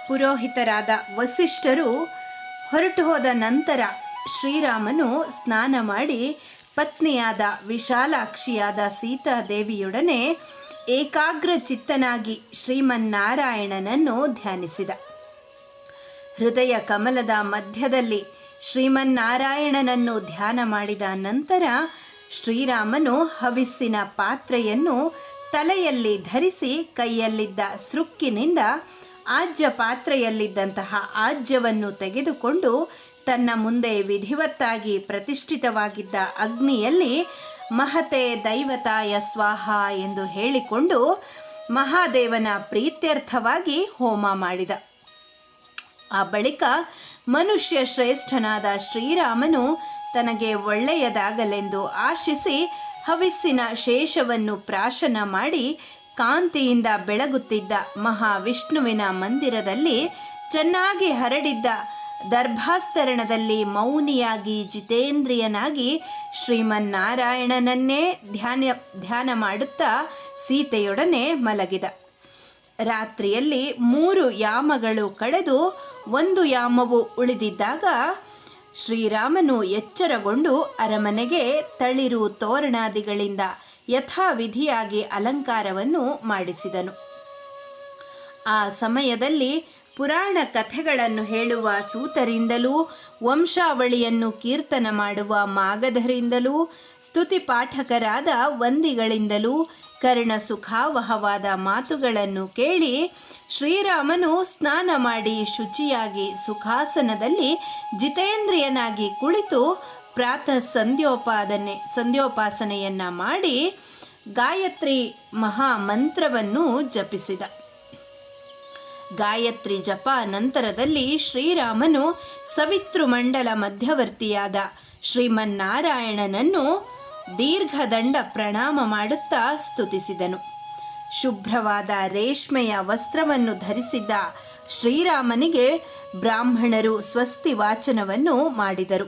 ಪುರೋಹಿತರಾದ ವಸಿಷ್ಠರು ಹೊರಟು ಹೋದ ನಂತರ ಶ್ರೀರಾಮನು ಸ್ನಾನ ಮಾಡಿ ಪತ್ನಿಯಾದ ವಿಶಾಲಾಕ್ಷಿಯಾದ ಸೀತಾದೇವಿಯೊಡನೆ ಏಕಾಗ್ರ ಚಿತ್ತನಾಗಿ ಶ್ರೀಮನ್ನಾರಾಯಣನನ್ನು ಧ್ಯಾನಿಸಿದ. ಹೃದಯ ಕಮಲದ ಮಧ್ಯದಲ್ಲಿ ಶ್ರೀಮನ್ನಾರಾಯಣನನ್ನು ಧ್ಯಾನ ಮಾಡಿದ ನಂತರ ಶ್ರೀರಾಮನು ಹವಿಸ್ಸಿನ ಪಾತ್ರೆಯನ್ನು ತಲೆಯಲ್ಲಿ ಧರಿಸಿ ಕೈಯಲ್ಲಿದ್ದ ಸೃಕ್ಕಿನಿಂದ ಆಜ್ಯ ಪಾತ್ರೆಯಲ್ಲಿದ್ದಂತಹ ಆಜ್ಯವನ್ನು ತೆಗೆದುಕೊಂಡು ತನ್ನ ಮುಂದೆ ವಿಧಿವತ್ತಾಗಿ ಪ್ರತಿಷ್ಠಿತವಾಗಿದ್ದ ಅಗ್ನಿಯಲ್ಲಿ ಮಹತೆ ದೈವತಾಯ ಸ್ವಾಹ ಎಂದು ಹೇಳಿಕೊಂಡು ಮಹಾದೇವನ ಪ್ರೀತ್ಯರ್ಥವಾಗಿ ಹೋಮ ಮಾಡಿದ. ಆ ಬಳಿಕ ಮನುಷ್ಯ ಶ್ರೇಷ್ಠನಾದ ಶ್ರೀರಾಮನು ತನಗೆ ಒಳ್ಳೆಯದಾಗಲೆಂದು ಆಶಿಸಿ ಹವಿಸ್ಸಿನ ಶೇಷವನ್ನು ಪ್ರಾಶನ ಮಾಡಿ ಕಾಂತಿಯಿಂದ ಬೆಳಗುತ್ತಿದ್ದ ಮಹಾವಿಷ್ಣುವಿನ ಮಂದಿರದಲ್ಲಿ ಚೆನ್ನಾಗಿ ಹರಡಿದ್ದ ದರ್ಭಾಸ್ತರಣದಲ್ಲಿ ಮೌನಿಯಾಗಿ ಜಿತೇಂದ್ರಿಯನಾಗಿ ಶ್ರೀಮನ್ನಾರಾಯಣನನ್ನೇ ಧ್ಯಾನ ಮಾಡುತ್ತಾ ಸೀತೆಯೊಡನೆ ಮಲಗಿದ. ರಾತ್ರಿಯಲ್ಲಿ 3 ಯಾಮಗಳು ಕಳೆದು 1 ಯಾಮವು ಉಳಿದಿದ್ದಾಗ ಶ್ರೀರಾಮನು ಎಚ್ಚರಗೊಂಡು ಅರಮನೆಗೆ ತಳಿರು ತೋರಣಾದಿಗಳಿಂದ ಯಥಾವಿಧಿಯಾಗಿ ಅಲಂಕಾರವನ್ನು ಮಾಡಿಸಿದನು. ಆ ಸಮಯದಲ್ಲಿ ಪುರಾಣ ಕಥೆಗಳನ್ನು ಹೇಳುವ ಸೂತರಿಂದಲೂ ವಂಶಾವಳಿಯನ್ನು ಕೀರ್ತನ ಮಾಡುವ ಮಾಗಧರಿಂದಲೂ ಸ್ತುತಿ ಪಾಠಕರಾದ ವಂದಿಗಳಿಂದಲೂ ಕರ್ಣ ಸುಖಾವಹವಾದ ಮಾತುಗಳನ್ನು ಕೇಳಿ ಶ್ರೀರಾಮನು ಸ್ನಾನ ಮಾಡಿ ಶುಚಿಯಾಗಿ ಸುಖಾಸನದಲ್ಲಿ ಜಿತೇಂದ್ರಿಯನಾಗಿ ಕುಳಿತು ಪ್ರಾತಃ ಸಂಧ್ಯೋಪಾಸನೆಯನ್ನು ಮಾಡಿ ಗಾಯತ್ರಿ ಮಹಾಮಂತ್ರವನ್ನು ಜಪಿಸಿದ. ಗಾಯತ್ರಿ ಜಪ ನಂತರದಲ್ಲಿ ಶ್ರೀರಾಮನು ಸವಿತೃಮಂಡಲ ಮಧ್ಯವರ್ತಿಯಾದ ಶ್ರೀಮನ್ನಾರಾಯಣನನ್ನು ದೀರ್ಘದಂಡ ಪ್ರಣಾಮ ಮಾಡುತ್ತಾ ಸ್ತುತಿಸಿದನು. ಶುಭ್ರವಾದ ರೇಷ್ಮೆಯ ವಸ್ತ್ರವನ್ನು ಧರಿಸಿದ್ದ ಶ್ರೀರಾಮನಿಗೆ ಬ್ರಾಹ್ಮಣರು ಸ್ವಸ್ತಿ ವಾಚನವನ್ನು ಮಾಡಿದರು.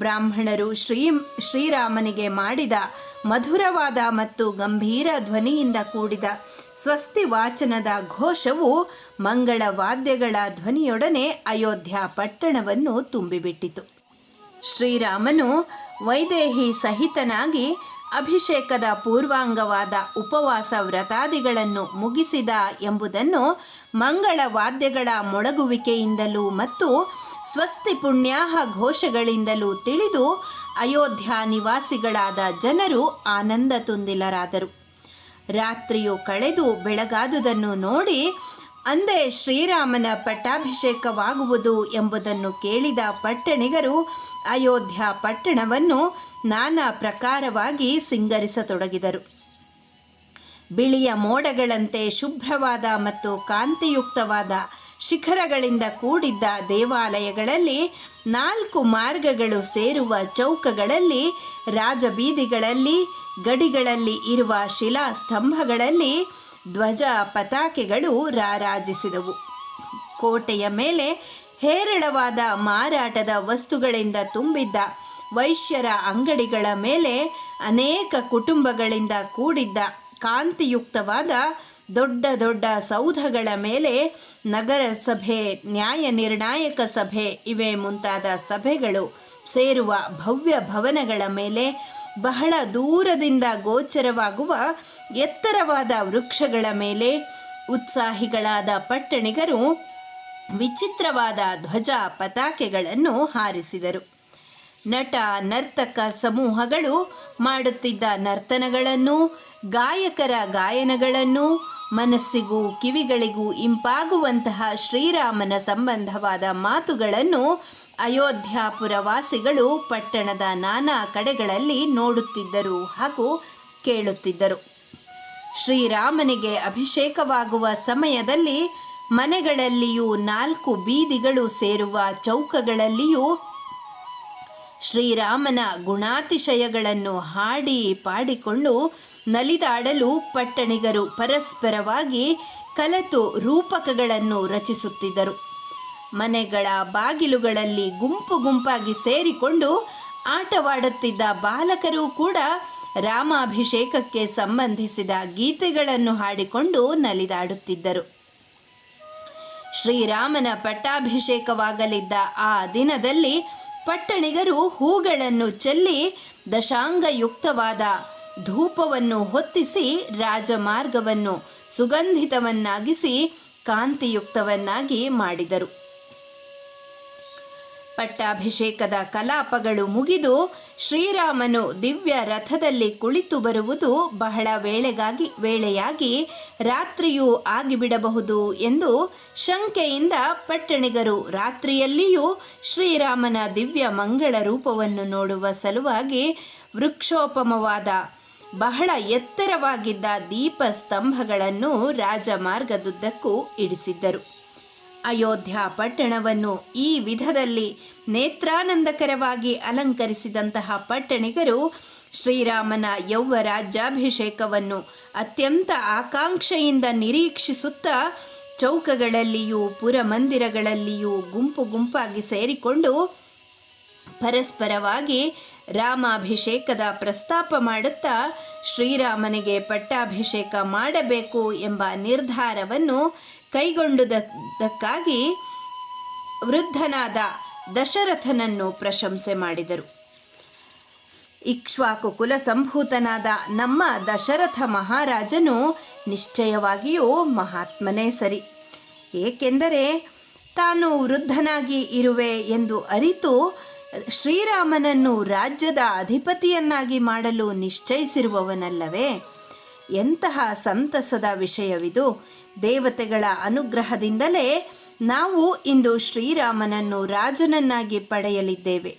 ಬ್ರಾಹ್ಮಣರು ಶ್ರೀರಾಮನಿಗೆ ಮಾಡಿದ ಮಧುರವಾದ ಮತ್ತು ಗಂಭೀರ ಧ್ವನಿಯಿಂದ ಕೂಡಿದ ಸ್ವಸ್ತಿ ವಾಚನದ ಘೋಷವು ಮಂಗಳ ವಾದ್ಯಗಳ ಧ್ವನಿಯೊಡನೆ ಅಯೋಧ್ಯ ಪಟ್ಟಣವನ್ನು ತುಂಬಿಬಿಟ್ಟಿತು. ಶ್ರೀರಾಮನು ವೈದೇಹಿ ಸಹಿತನಾಗಿ ಅಭಿಷೇಕದ ಪೂರ್ವಾಂಗವಾದ ಉಪವಾಸ ವ್ರತಾದಿಗಳನ್ನು ಮುಗಿಸಿದ ಎಂಬುದನ್ನು ಮಂಗಳ ವಾದ್ಯಗಳ ಮೊಳಗುವಿಕೆಯಿಂದಲೂ ಮತ್ತು ಸ್ವಸ್ತಿ ಪುಣ್ಯಾಹ ಘೋಷಗಳಿಂದಲೂ ತಿಳಿದು ಅಯೋಧ್ಯ ನಿವಾಸಿಗಳಾದ ಜನರು ಆನಂದ ತುಂದಿಲರಾದರು. ರಾತ್ರಿಯು ಕಳೆದು ಬೆಳಗಾದುದನ್ನು ನೋಡಿ ಅಂದೇ ಶ್ರೀರಾಮನ ಪಟ್ಟಾಭಿಷೇಕವಾಗುವುದು ಎಂಬುದನ್ನು ಕೇಳಿದ ಪಟ್ಟಣಿಗರು ಅಯೋಧ್ಯ ಪಟ್ಟಣವನ್ನು ನಾನಾ ಪ್ರಕಾರವಾಗಿ ಸಿಂಗರಿಸತೊಡಗಿದರು. ಬಿಳಿಯ ಮೋಡಗಳಂತೆ ಶುಭ್ರವಾದ ಮತ್ತು ಕಾಂತಿಯುಕ್ತವಾದ ಶಿಖರಗಳಿಂದ ಕೂಡಿದ್ದ ದೇವಾಲಯಗಳಲ್ಲಿ 4 ಮಾರ್ಗಗಳು ಸೇರುವ ಚೌಕಗಳಲ್ಲಿ, ರಾಜಬೀದಿಗಳಲ್ಲಿ, ಗಡಿಗಳಲ್ಲಿ ಇರುವ ಶಿಲಾಸ್ತಂಭಗಳಲ್ಲಿ ಧ್ವಜ ಪತಾಕೆಗಳು ರಾರಾಜಿಸಿದವು. ಕೋಟೆಯ ಮೇಲೆ ಹೇರಳವಾದ ಮಾರಾಟದ ವಸ್ತುಗಳಿಂದ ತುಂಬಿದ್ದ ವೈಶ್ಯರ ಅಂಗಡಿಗಳ ಮೇಲೆ ಅನೇಕ ಕುಟುಂಬಗಳಿಂದ ಕೂಡಿದ್ದ ಕಾಂತಿಯುಕ್ತವಾದ ದೊಡ್ಡ ದೊಡ್ಡ ಸೌಧಗಳ ಮೇಲೆ ನಗರ ಸಭೆ, ನ್ಯಾಯ ನಿರ್ಣಾಯಕ ಸಭೆ ಇವೇ ಮುಂತಾದ ಸಭೆಗಳು ಸೇರುವ ಭವ್ಯ ಭವನಗಳ ಮೇಲೆ ಬಹಳ ದೂರದಿಂದ ಗೋಚರವಾಗುವ ಎತ್ತರವಾದ ವೃಕ್ಷಗಳ ಮೇಲೆ ಉತ್ಸಾಹಿಗಳಾದ ಪಟ್ಟಣಿಗರು ವಿಚಿತ್ರವಾದ ಧ್ವಜ ಪತಾಕೆಗಳನ್ನು ಹಾರಿಸಿದರು. ನಟ ನರ್ತಕ ಸಮೂಹಗಳು ಮಾಡುತ್ತಿದ್ದ ನರ್ತನಗಳನ್ನು, ಗಾಯಕರ ಗಾಯನಗಳನ್ನು, ಮನಸ್ಸಿಗೂ ಕಿವಿಗಳಿಗೂ ಇಂಪಾಗುವಂತಹ ಶ್ರೀರಾಮನ ಸಂಬಂಧವಾದ ಮಾತುಗಳನ್ನು ಅಯೋಧ್ಯಾಪುರವಾಸಿಗಳು ಪಟ್ಟಣದ ನಾನಾ ಕಡೆಗಳಲ್ಲಿ ನೋಡುತ್ತಿದ್ದರು ಹಾಗೂ ಕೇಳುತ್ತಿದ್ದರು. ಶ್ರೀರಾಮನಿಗೆ ಅಭಿಷೇಕವಾಗುವ ಸಮಯದಲ್ಲಿ ಮನೆಗಳಲ್ಲಿಯೂ 4 ಬೀದಿಗಳು ಸೇರುವ ಚೌಕಗಳಲ್ಲಿಯೂ ಶ್ರೀರಾಮನ ಗುಣಾತಿಶಯಗಳನ್ನು ಹಾಡಿ ಪಾಡಿಕೊಂಡು ನಲಿದಾಡಲು ಪಟ್ಟಣಿಗರು ಪರಸ್ಪರವಾಗಿ ಕಲೆತು ರೂಪಕಗಳನ್ನು ರಚಿಸುತ್ತಿದ್ದರು. ಮನೆಗಳ ಬಾಗಿಲುಗಳಲ್ಲಿ ಗುಂಪು ಗುಂಪಾಗಿ ಸೇರಿಕೊಂಡು ಆಟವಾಡುತ್ತಿದ್ದ ಬಾಲಕರು ಕೂಡ ರಾಮಾಭಿಷೇಕಕ್ಕೆ ಸಂಬಂಧಿಸಿದ ಗೀತೆಗಳನ್ನು ಹಾಡಿಕೊಂಡು ನಲಿದಾಡುತ್ತಿದ್ದರು. ಶ್ರೀರಾಮನ ಪಟ್ಟಾಭಿಷೇಕವಾಗಲಿದ್ದ ಆ ದಿನದಲ್ಲಿ ಪಟ್ಟಣಿಗರು ಹೂಗಳನ್ನು ಚೆಲ್ಲಿ ದಶಾಂಗಯುಕ್ತವಾದ ಧೂಪವನ್ನು ಹೊತ್ತಿಸಿ ರಾಜಮಾರ್ಗವನ್ನು ಸುಗಂಧಿತವನ್ನಾಗಿಸಿ ಕಾಂತಿಯುಕ್ತವನ್ನಾಗಿ ಮಾಡಿದರು. ಪಟ್ಟಾಭಿಷೇಕದ ಕಲಾಪಗಳು ಮುಗಿದು ಶ್ರೀರಾಮನು ದಿವ್ಯ ರಥದಲ್ಲಿ ಕುಳಿತು ಬರುವುದು ಬಹಳ ವೇಳೆಯಾಗಿ ರಾತ್ರಿಯೂ ಆಗಿಬಿಡಬಹುದು ಎಂದು ಶಂಕೆಯಿಂದ ಪಟ್ಟಣಿಗರು ರಾತ್ರಿಯಲ್ಲಿಯೂ ಶ್ರೀರಾಮನ ದಿವ್ಯ ಮಂಗಳ ರೂಪವನ್ನು ನೋಡುವ ಸಲುವಾಗಿ ವೃಕ್ಷೋಪಮವಾದ ಬಹಳ ಎತ್ತರವಾಗಿದ್ದ ದೀಪಸ್ತಂಭಗಳನ್ನು ರಾಜಮಾರ್ಗದುದ್ದಕ್ಕೂ ಇಡಿಸಿದ್ದರು. ಅಯೋಧ್ಯ ಪಟ್ಟಣವನ್ನು ಈ ವಿಧದಲ್ಲಿ ನೇತ್ರಾನಂದಕರವಾಗಿ ಅಲಂಕರಿಸಿದಂತಹ ಪಟ್ಟಣಿಗರು ಶ್ರೀರಾಮನ ಯೌವರಾಜ್ಯಾಭಿಷೇಕವನ್ನು ಅತ್ಯಂತ ಆಕಾಂಕ್ಷೆಯಿಂದ ನಿರೀಕ್ಷಿಸುತ್ತಾ ಚೌಕಗಳಲ್ಲಿಯೂ ಪುರಮಂದಿರಗಳಲ್ಲಿಯೂ ಗುಂಪು ಗುಂಪಾಗಿ ಸೇರಿಕೊಂಡು ಪರಸ್ಪರವಾಗಿ ರಾಮಾಭಿಷೇಕದ ಪ್ರಸ್ತಾಪ ಮಾಡುತ್ತಾ ಶ್ರೀರಾಮನಿಗೆ ಪಟ್ಟಾಭಿಷೇಕ ಮಾಡಬೇಕು ಎಂಬ ನಿರ್ಧಾರವನ್ನು ಕೈಗೊಂಡುದಕ್ಕಾಗಿ ವೃದ್ಧನಾದ ದಶರಥನನ್ನು ಪ್ರಶಂಸೆ ಮಾಡಿದರು. ಇಕ್ಷ್ವಾಕು ಕುಲ ಸಂಭೂತನಾದ ನಮ್ಮ ದಶರಥ ಮಹಾರಾಜನು ನಿಶ್ಚಯವಾಗಿಯೂ ಮಹಾತ್ಮನೇ ಸರಿ. ಏಕೆಂದರೆ ತಾನು ವೃದ್ಧನಾಗಿ ಇರುವೆ ಎಂದು ಅರಿತು ಶ್ರೀರಾಮನನ್ನು ರಾಜ್ಯದ ಅಧಿಪತಿಯನ್ನಾಗಿ ಮಾಡಲು ನಿಶ್ಚಯಿಸಿರುವವನಲ್ಲವೇ? ಎಂತಹ ಸಂತಸದ ವಿಷಯವಿದು! ದೇವತೆಗಳ ಅನುಗ್ರಹದಿಂದಲೇ ನಾವು ಇಂದು ಶ್ರೀರಾಮನನ್ನು ರಾಜನನ್ನಾಗಿ ಪಡೆಯಲಿದ್ದೇವೆ.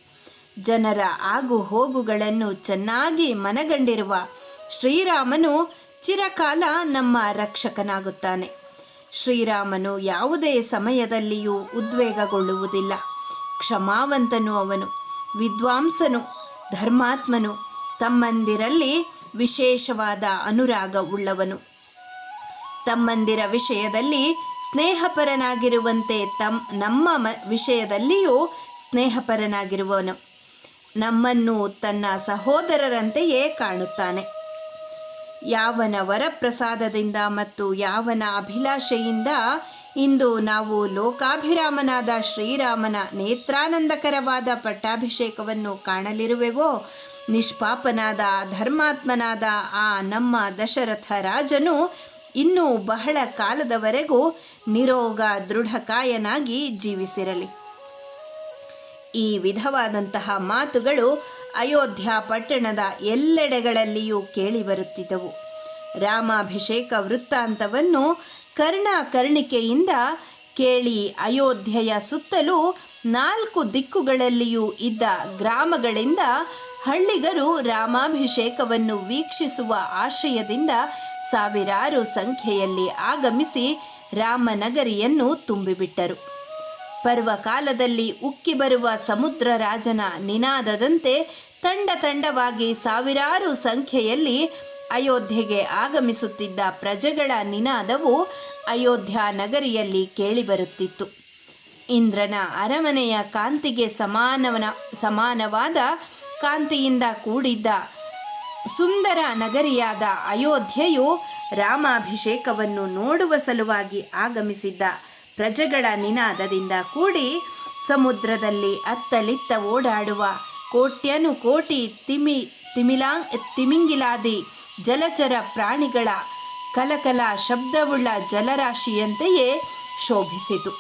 ಜನರ ಆಗು ಹೋಗುಗಳನ್ನು ಚೆನ್ನಾಗಿ ಮನಗಂಡಿರುವ ಶ್ರೀರಾಮನು ಚಿರಕಾಲ ನಮ್ಮ ರಕ್ಷಕನಾಗುತ್ತಾನೆ. ಶ್ರೀರಾಮನು ಯಾವುದೇ ಸಮಯದಲ್ಲಿಯೂ ಉದ್ವೇಗಗೊಳ್ಳುವುದಿಲ್ಲ. ಕ್ಷಮಾವಂತನು ಅವನು, ವಿದ್ವಾಂಸನು, ಧರ್ಮಾತ್ಮನು, ತಮ್ಮಂದಿರಲ್ಲಿ ವಿಶೇಷವಾದ ಅನುರಾಗ ಉಳ್ಳವನು. ತಮ್ಮಂದಿರ ವಿಷಯದಲ್ಲಿ ಸ್ನೇಹಪರನಾಗಿರುವಂತೆ ನಮ್ಮ ವಿಷಯದಲ್ಲಿಯೂ ಸ್ನೇಹಪರನಾಗಿರುವವನು. ನಮ್ಮನ್ನು ತನ್ನ ಸಹೋದರರಂತೆಯೇ ಕಾಣುತ್ತಾನೆ. ಯಾವನ ವರಪ್ರಸಾದದಿಂದ ಮತ್ತು ಯಾವನ ಅಭಿಲಾಷೆಯಿಂದ ಇಂದು ನಾವು ಲೋಕಾಭಿರಾಮನಾದ ಶ್ರೀರಾಮನ ನೇತ್ರಾನಂದಕರವಾದ ಪಟ್ಟಾಭಿಷೇಕವನ್ನು ಕಾಣಲಿರುವೆವೋ, ನಿಷ್ಪಾಪನಾದ ಧರ್ಮಾತ್ಮನಾದ ಆ ನಮ್ಮ ದಶರಥ ರಾಜನು ಇನ್ನೂ ಬಹಳ ಕಾಲದವರೆಗೂ ನಿರೋಗ ದೃಢಕಾಯನಾಗಿ ಜೀವಿಸಿರಲಿ. ಈ ವಿಧವಾದಂತಹ ಮಾತುಗಳು ಅಯೋಧ್ಯ ಪಟ್ಟಣದ ಎಲ್ಲೆಡೆಗಳಲ್ಲಿಯೂ ಕೇಳಿಬರುತ್ತಿದ್ದವು. ರಾಮಾಭಿಷೇಕ ವೃತ್ತಾಂತವನ್ನು ಕರ್ಣಿಕೆಯಿಂದ ಕೇಳಿ ಅಯೋಧ್ಯೆಯ ಸುತ್ತಲೂ 4 ದಿಕ್ಕುಗಳಲ್ಲಿಯೂ ಇದ್ದ ಗ್ರಾಮಗಳಿಂದ ಹಳ್ಳಿಗರು ರಾಮಾಭಿಷೇಕವನ್ನು ವೀಕ್ಷಿಸುವ ಆಶಯದಿಂದ ಸಾವಿರಾರು ಸಂಖ್ಯೆಯಲ್ಲಿ ಆಗಮಿಸಿ ರಾಮನಗರಿಯನ್ನು ತುಂಬಿಬಿಟ್ಟರು. ಪರ್ವಕಾಲದಲ್ಲಿ ಉಕ್ಕಿ ಬರುವ ಸಮುದ್ರ ರಾಜನ ನಿನಾದದಂತೆ ತಂಡವಾಗಿ ಸಾವಿರಾರು ಸಂಖ್ಯೆಯಲ್ಲಿ ಅಯೋಧ್ಯೆಗೆ ಆಗಮಿಸುತ್ತಿದ್ದ ಪ್ರಜೆಗಳ ನಿನಾದವು ಅಯೋಧ್ಯ ನಗರಿಯಲ್ಲಿ ಕೇಳಿಬರುತ್ತಿತ್ತು. ಇಂದ್ರನ ಅರಮನೆಯ ಕಾಂತಿಗೆ ಸಮಾನವಾದ ಕಾಂತಿಯಿಂದ ಕೂಡಿದ್ದ ಸುಂದರ ನಗರಿಯಾದ ಅಯೋಧ್ಯೆಯು ರಾಮಾಭಿಷೇಕವನ್ನು ನೋಡುವ ಸಲುವಾಗಿ ಆಗಮಿಸಿದ್ದ ಪ್ರಜೆಗಳ ನಿನಾದದಿಂದ ಕೂಡಿ ಸಮುದ್ರದಲ್ಲಿ ಅತ್ತಲಿತ್ತ ಓಡಾಡುವ ಕೋಟ್ಯನುಕೋಟಿ ತಿಮಿಂಗಿಲಾದಿ ಜಲಚರ ಪ್ರಾಣಿಗಳ ಕಲಕಲ ಶಬ್ದವುಳ್ಳ ಜಲರಾಶಿಯಂತೆಯೇ ಶೋಭಿಸಿತು.